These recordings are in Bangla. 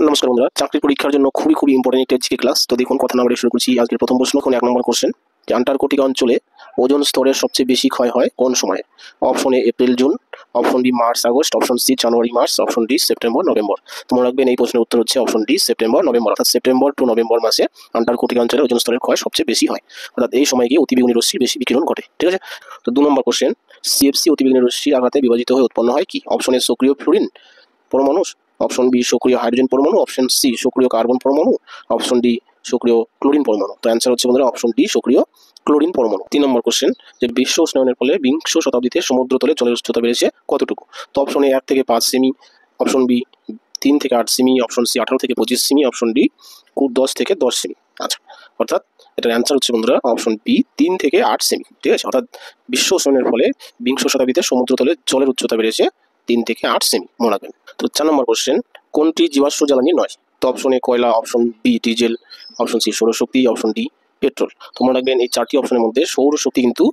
নমস্কার বন্ধুরা, চাকরির পরীক্ষার জন্য খুবই ইম্পর্টেন্ট একটা জিকে ক্লাস। তো দেখুন, কথা না বলে শুরু করছি আজকের প্রথম প্রশ্ন। কোন 1 নম্বর কোশ্চেন, যে আন্টার্কটিকা অঞ্চলে ওজোন স্তরের সবচেয়ে বেশি ক্ষয় হয় কোন সময়ে? Option A April June, option B March August, option C January March, option D September November. তোমরা রাখবেন এই প্রশ্নের উত্তর হচ্ছে অপশন ডি সেপ্টেম্বর নভেম্বর। অর্থাৎ সেপ্টেম্বর টু নভেম্বর মাসে আন্টার্কটিকা অঞ্চলে ওজোন স্তরের ক্ষয় সবচেয়ে বেশি হয়। অর্থাৎ এই সময় গিয়ে অতিবেগুনি রশ্মির বেশি বিকিরণ ঘটে। ঠিক আছে। তো 2 নম্বর কোশ্চেন, সিএফসি অতিবেগুনি রশ্মির আঘাতে বিভাজিত হয়ে উৎপন্ন হয় কি? অপশন এ সক্রিয় ফ্লুরিন পরমাণু, অপশন বি সক্রিয় হাইড্রোজেন পরমাণু, অপশন সি সক্রিয় কার্বন পরমাণু, অপশন ডি সক্রিয় ক্লোরিন পরমাণু। তো অ্যান্সার হচ্ছে বন্ধুরা অপশন ডি সক্রিয় ক্লোরিন পরমাণু। 3 নম্বর কোশ্চেন, যে বিশ্ব উষ্ণায়নের ফলে বিংশ শতাব্দীতে সমুদ্রতলে জলের উচ্চতা বেড়েছে কতটুকু? তো অপশন এ 1 থেকে 5 সেমি, অপশন বি 3 থেকে 8 সেমি, অপশন সি 18 থেকে 25 সেমি, অপশন ডি 10 থেকে 10 সেমি। আচ্ছা, অর্থাৎ এটার অ্যান্সার হচ্ছে বন্ধুরা অপশন বি 3 থেকে 8 সেমি। ঠিক আছে। অর্থাৎ বিশ্ব উষ্ণায়নের ফলে বিংশ শতাব্দীতে সমুদ্রতলে জলের উচ্চতা বেড়েছে 3 থেকে 8 সেমি, মনে রাখবেন। তো 4 নম্বর কোশ্চেন, কোনটি জীবাশ্ম জ্বালানি নয়? তো অপশন এ কয়লা, option B diesel, option C সৌরশক্তি, অপশন ডি পেট্রোল। তো মনে রাখবেন এই 4টি অপশনের মধ্যে সৌরশক্তি কিন্তু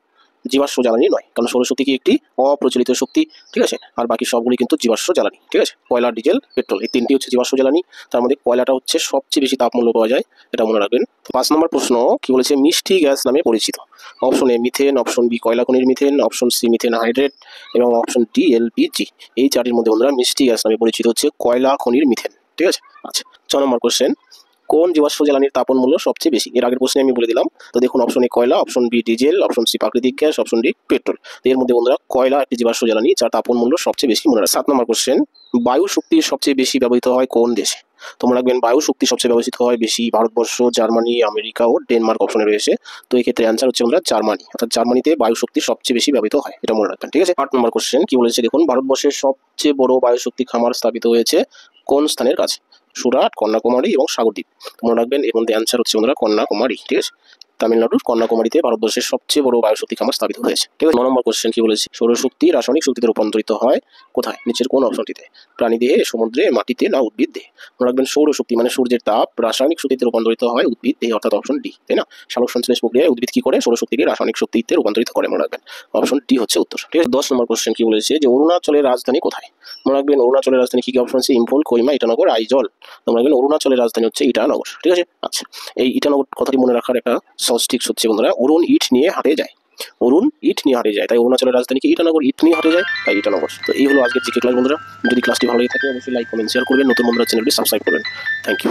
জীবাশ্ম জ্বালানি নয়, কারণ সৌরশক্তি কি একটি অপ্রচলিত শক্তি। ঠিক আছে। আর বাকি সবগুলি কিন্তু জীবাশ্ম জ্বালানি। ঠিক আছে। কয়লা, ডিজেল, পেট্রোল এই 3টি হচ্ছে জীবাশ্ম জ্বালানি। তার মধ্যে কয়লাটা হচ্ছে সবচেয়ে বেশি তাপমূল্য পাওয়া যায়, এটা মনে রাখবেন। 5 নম্বর প্রশ্ন কি বলেছে, মিষ্টি গ্যাস নামে পরিচিত? Option A methane, option B কয়লা খনির methane, option C methane hydrate এবং অপশন ডি এলপিজি। এই 4টির মধ্যে বন্ধুরা মিষ্টি গ্যাস নামে পরিচিত হচ্ছে কয়লা খনির মিথেন। ঠিক আছে। আচ্ছা, 6 নম্বর কোশ্চেন, কোন জীবাশ্ম জ্বালানির তাপন মূল্য সবচেয়ে বেশি? এর আগের প্রশ্নে আমি বলে দিলাম। তো দেখুন, অপশন এ কয়লা, option B diesel, option C প্রাকৃতিক গ্যাস, অপশন ডি পেট্রোল। এর মধ্যে বন্ধুরা কয়লা একটি জীবাশ্ম জ্বালানি যার তাপন মূল্য সবচেয়ে বেশি, মনে রাখবেন। 7 নম্বর কোশ্চেন, বায়ু শক্তি সবচেয়ে বেশি ব্যবহৃত হয় কোন দেশে? তোমরা রাখবেন বায়ু শক্তি সবচেয়ে ব্যবহৃত হয় বেশি ভারতবর্ষ, জার্মানি, আমেরিকা ও ডেনমার্ক অপশনে রয়েছে। তো এই ক্ষেত্রে অ্যান্সার হচ্ছে বন্ধুরা জার্মানি। অর্থাৎ জার্মানিতে বায়ু শক্তি সবচেয়ে বেশি ব্যবহৃত হয়, এটা মনে রাখবেন। ঠিক আছে। 8 নম্বর কোশ্চেন কি বলেছে দেখুন, ভারতবর্ষের সবচেয়ে বড় বায়ু শক্তি খামার স্থাপিত হয়েছে কোন স্থানের কাছে? সুরাট, কন্যাকুমারী এবং সাগরদ্বীপ। মনে রাখবেন এর মধ্যে অ্যান্সার হচ্ছে বন্ধুরা কন্যাকুমারী। ঠিক আছে। তামিলনাড়ুর কন্যাকুমারীতে ভারতবর্ষের সবচেয়ে বড় বায়ুশক্তি খামার স্থাপিত হয়েছে। ঠিক আছে। 9 নম্বর কোশ্চেন কি বলেছে, সৌরশক্তি রাসায়নিক শক্তিতে রূপান্তরিত হয় কোথায়? নিচের কোন অপশনটিতে? প্রাণীদেহে, সমুদ্রে, মাটিতে না উদ্ভিদ দেহে? মনে রাখবেন সৌরশক্তি মানে সূর্যের তাপ রাসায়নিক শক্তিতে রূপান্তরিত হয় উদ্ভিদ দেহে, অর্থাৎ অপশন ডি, তাই না? সালোক সংশ্লেষ প্রক্রিয়ায় উদ্ভিদ কি করে? সৌরশক্তিকে রাসায়নিক শক্তিতে রূপান্তরিত করে, মনে রাখবেন অপশন ডি হচ্ছে উত্তর। ঠিক আছে। 10 নম্বর কোশ্চেন কি বলেছে, যে অরুণাচলের রাজধানী কোথায়? মনে রাখবেন অরুণাচলের রাজধানী কি? Option C Imphal, Kohima, Itanagar, Aizawl. মনে রাখবেন অরুণাচলের রাজধানী হচ্ছে ইটানগর। ঠিক আছে। আচ্ছা, এই ইটানগর কথাটি মনে রাখার একটা সহজ ট্রিক্স হচ্ছে বন্ধুরা, অরুণ ইট নিয়ে হাটে যায়। অরুণ ইট নিয়ে হাটে যায়, তাই অরুণাচলের রাজধানী কি? ইটানগর। ইট নিয়ে হাটে যায়, তাই ইটানগর। তো এই হলো আজকের জিকে ক্লাস বন্ধুরা। যদি ক্লাসটি ভালো লাগে থাকে অবশ্যই লাইক, কমেন্ট, শেয়ার করবেন। নতুন বন্ধুরা চ্যানেলটি সাবস্ক্রাইব করবেন। Thank you.